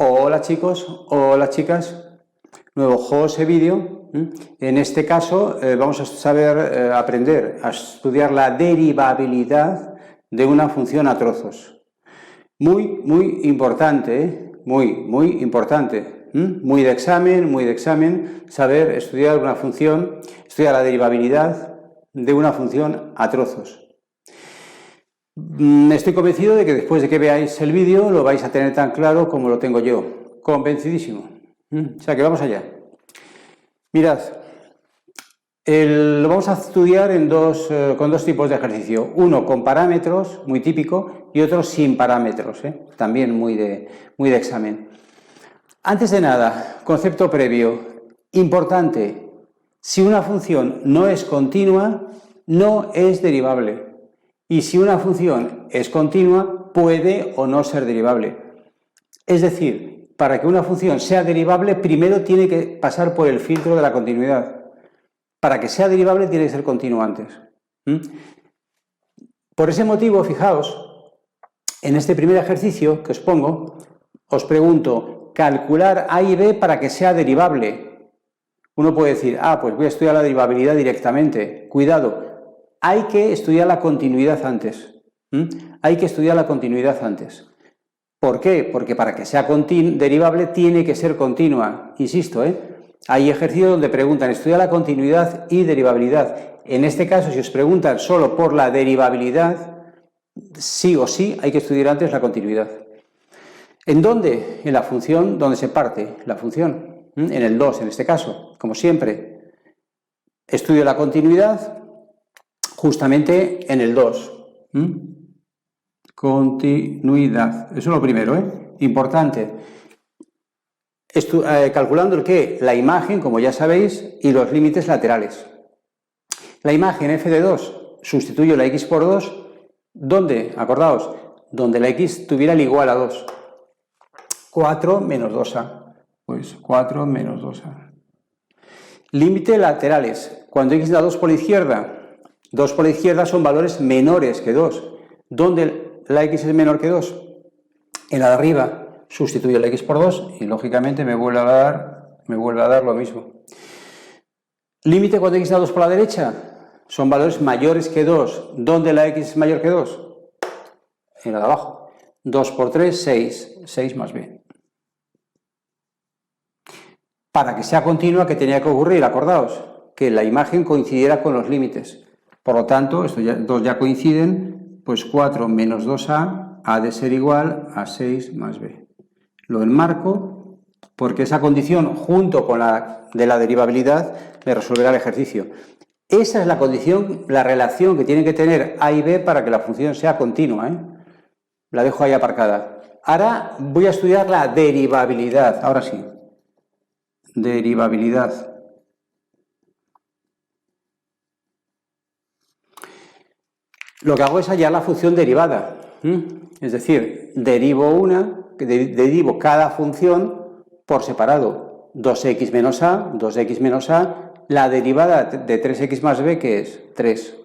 Hola chicos, hola chicas, nuevo José Vídeo. En este caso vamos a saber aprender a estudiar la derivabilidad de una función a trozos. Muy importante, muy importante, muy de examen, saber estudiar una función, estudiar la derivabilidad de una función a trozos. Estoy convencido de que después de que veáis el vídeo lo vais a tener tan claro como lo tengo yo, convencidísimo. O sea que vamos allá. Mirad, lo vamos a estudiar con dos tipos de ejercicio. Uno con parámetros, muy típico, y otro sin parámetros, también muy de examen. Antes de nada, concepto previo, importante, si una función no es continua, no es derivable. Y si una función es continua, puede o no ser derivable. Es decir, para que una función sea derivable, primero tiene que pasar por el filtro de la continuidad. Para que sea derivable, tiene que ser continua antes. Por ese motivo, fijaos, en este primer ejercicio que os pongo, os pregunto, calcular A y B para que sea derivable. Uno puede decir, pues voy a estudiar la derivabilidad directamente. Cuidado. Hay que estudiar la continuidad antes. Hay que estudiar la continuidad antes. ¿Por qué? Porque para que sea derivable tiene que ser continua. Insisto, hay ejercicios donde preguntan, estudia la continuidad y derivabilidad. En este caso, si os preguntan solo por la derivabilidad, sí o sí hay que estudiar antes la continuidad. ¿En dónde? En la función donde se parte la función. En el 2, en este caso, como siempre. Estudio la continuidad justamente en el 2. Continuidad. Eso es lo primero, Importante. Calculando el qué? La imagen, como ya sabéis, y los límites laterales. La imagen f de 2, sustituyo la x por 2. ¿Dónde? Acordaos, donde la x tuviera el igual a 2. 4 menos 2a. Pues 4 menos 2a. Límite laterales. Cuando x da 2 por la izquierda, 2 por la izquierda son valores menores que 2. ¿Dónde la x es menor que 2? En la de arriba. Sustituyo la x por 2 y lógicamente me vuelve a dar lo mismo. Límite cuando x da 2 por la derecha. Son valores mayores que 2. ¿Dónde la x es mayor que 2? En la de abajo. 2 por 3, 6. 6 más b. Para que sea continua, ¿qué tenía que ocurrir? Acordaos, que la imagen coincidiera con los límites. Por lo tanto, estos dos ya coinciden, pues 4 menos 2a ha de ser igual a 6 más b. Lo enmarco porque esa condición, junto con la de la derivabilidad, me resolverá el ejercicio. Esa es la condición, la relación que tienen que tener a y b para que la función sea continua. La dejo ahí aparcada. Ahora voy a estudiar la derivabilidad. Ahora sí. Derivabilidad. Lo que hago es hallar la función derivada. Es decir, derivo cada función por separado. 2x menos a, 2x menos a. La derivada de 3x más b, ¿qué es? 3.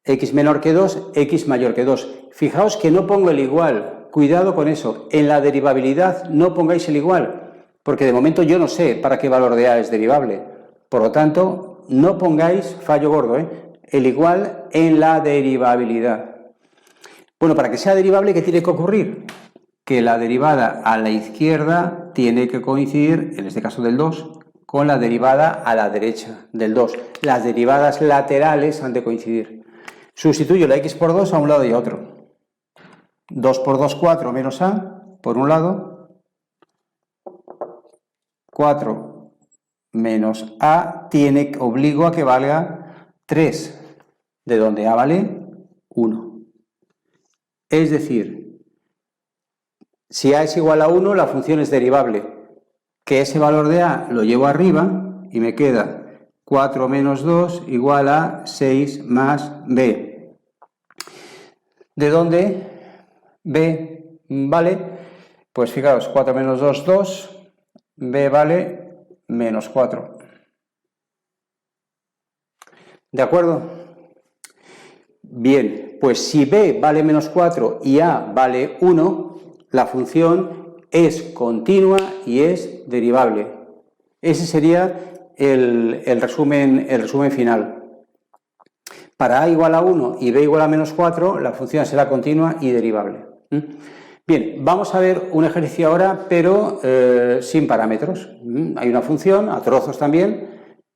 X menor que 2, x mayor que 2. Fijaos que no pongo el igual. Cuidado con eso. En la derivabilidad no pongáis el igual, porque de momento yo no sé para qué valor de a es derivable. Por lo tanto, no pongáis, fallo gordo, el igual en la derivabilidad. Bueno, para que sea derivable, ¿qué tiene que ocurrir? Que la derivada a la izquierda tiene que coincidir, en este caso del 2, con la derivada a la derecha del 2. Las derivadas laterales han de coincidir. Sustituyo la x por 2 a un lado y a otro. 2 por 2, 4 menos a, por un lado. 4 menos a obligo a que valga 3, de donde a vale 1. Es decir, si a es igual a 1, la función es derivable. Que ese valor de a lo llevo arriba y me queda 4 menos 2 igual a 6 más b. ¿De dónde? B vale, pues fijaos, 4 menos 2, 2. B vale menos 4. ¿De acuerdo? Bien, pues si b vale menos 4 y a vale 1, la función es continua y es derivable. Ese sería el resumen final. Para a igual a 1 y b igual a menos 4, la función será continua y derivable. Bien, vamos a ver un ejercicio ahora, pero sin parámetros. Hay una función, a trozos también,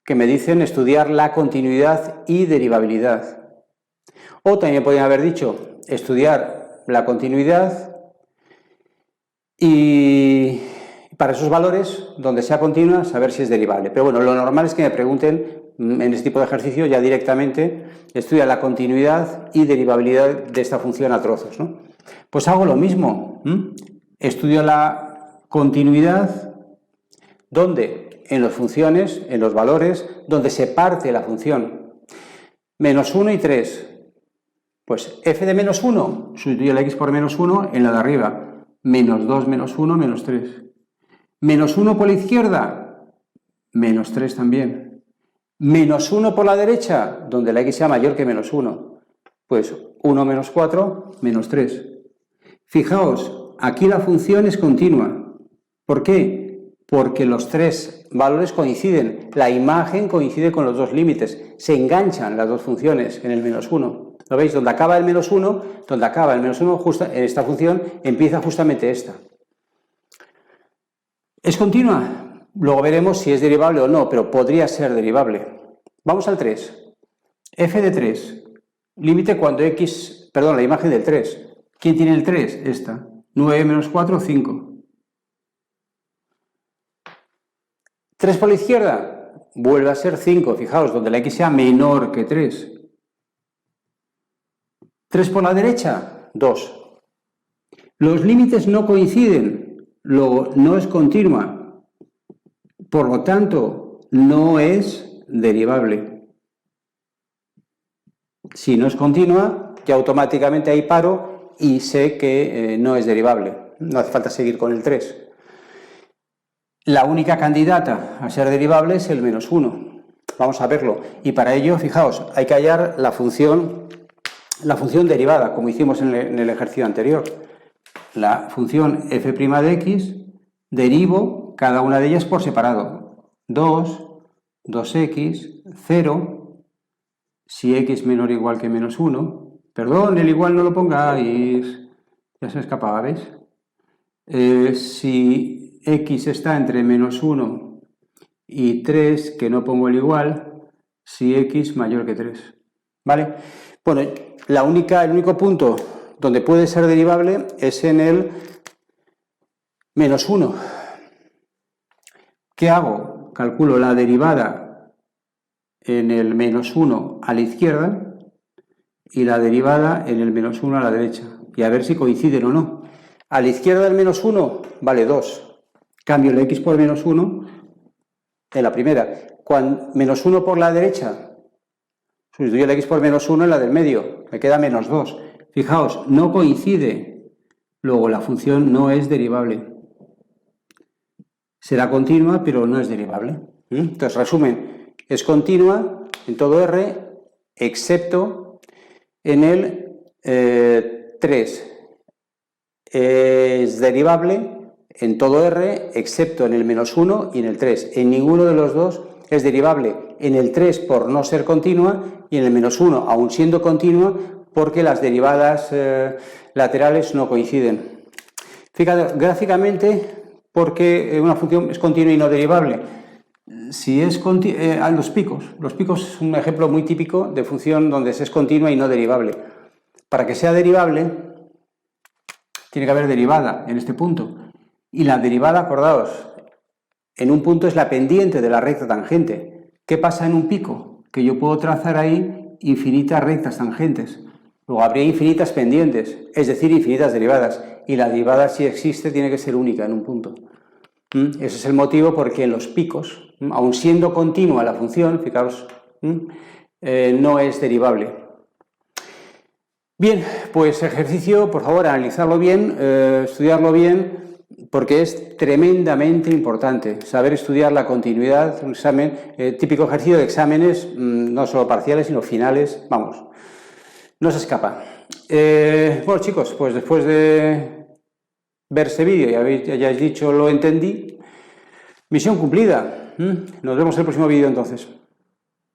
que me dicen estudiar la continuidad y derivabilidad. O también podrían haber dicho estudiar la continuidad y para esos valores, donde sea continua, saber si es derivable. Pero bueno, lo normal es que me pregunten en este tipo de ejercicio ya directamente, estudia la continuidad y derivabilidad de esta función a trozos, ¿no? Pues hago lo mismo. Estudio la continuidad, donde en las funciones, en los valores, donde se parte la función. Menos 1 y 3. Pues f de menos 1, sustituyo la x por menos 1 en la de arriba. Menos 2 menos 1 menos 3. Menos 1 por la izquierda, menos 3 también. Menos 1 por la derecha, donde la x sea mayor que menos 1. Pues 1 menos 4, menos 3. Fijaos, aquí la función es continua. ¿Por qué? Porque los tres valores coinciden. La imagen coincide con los dos límites. Se enganchan las dos funciones en el menos 1. ¿Lo veis? Donde acaba el menos 1, en esta función empieza justamente esta. ¿Es continua? Luego veremos si es derivable o no, pero podría ser derivable. Vamos al 3. f de 3. Límite cuando x... Perdón, la imagen del 3. ¿Quién tiene el 3? Esta. 9 menos 4, 5. 3 por la izquierda. Vuelve a ser 5. Fijaos, donde la x sea menor que 3. 3 por la derecha. 2. Los límites no coinciden. Luego, no es continua, por lo tanto, no es derivable. Si no es continua, ya automáticamente ahí paro y sé que no es derivable. No hace falta seguir con el 3. La única candidata a ser derivable es el menos 1. Vamos a verlo. Y para ello, fijaos, hay que hallar la función derivada, como hicimos en el ejercicio anterior. La función f' de x, derivo cada una de ellas por separado. 2, 2x, 0, si x menor o igual que menos 1. Perdón, el igual no lo pongáis, ya se me escapaba, ¿veis? Si x está entre menos 1 y 3, que no pongo el igual, si x mayor que 3. ¿Vale? Bueno, el único punto donde puede ser derivable es en el menos 1. ¿Qué hago? Calculo la derivada en el menos 1 a la izquierda y la derivada en el menos 1 a la derecha. Y a ver si coinciden o no. A la izquierda del menos 1 vale 2. Cambio la x por menos 1 en la primera. Menos 1 por la derecha, sustituyo la x por menos 1 en la del medio. Me queda menos 2. Fijaos, no coincide. Luego la función no es derivable. Será continua, pero no es derivable. Entonces, resumen, es continua en todo R, excepto en el 3. Es derivable en todo R, excepto en el menos 1 y en el 3. En ninguno de los dos es derivable. En el 3 por no ser continua y en el menos 1, aun siendo continua, porque las derivadas laterales no coinciden. Fíjate, gráficamente, porque una función es continua y no derivable. Si es los picos es un ejemplo muy típico de función donde es continua y no derivable. Para que sea derivable, tiene que haber derivada en este punto. Y la derivada, acordaos, en un punto es la pendiente de la recta tangente. ¿Qué pasa en un pico? Que yo puedo trazar ahí infinitas rectas tangentes. Luego habría infinitas pendientes, es decir, infinitas derivadas. Y la derivada, si existe, tiene que ser única en un punto. Ese es el motivo porque en los picos, aun siendo continua la función, fijaos, no es derivable. Bien, pues ejercicio, por favor, analizarlo bien, estudiarlo bien, porque es tremendamente importante saber estudiar la continuidad, un examen, típico ejercicio de exámenes, no solo parciales, sino finales, vamos, no se escapa. Bueno, chicos, pues después de ver ese vídeo y hayáis dicho lo entendí, misión cumplida. Nos vemos en el próximo vídeo entonces.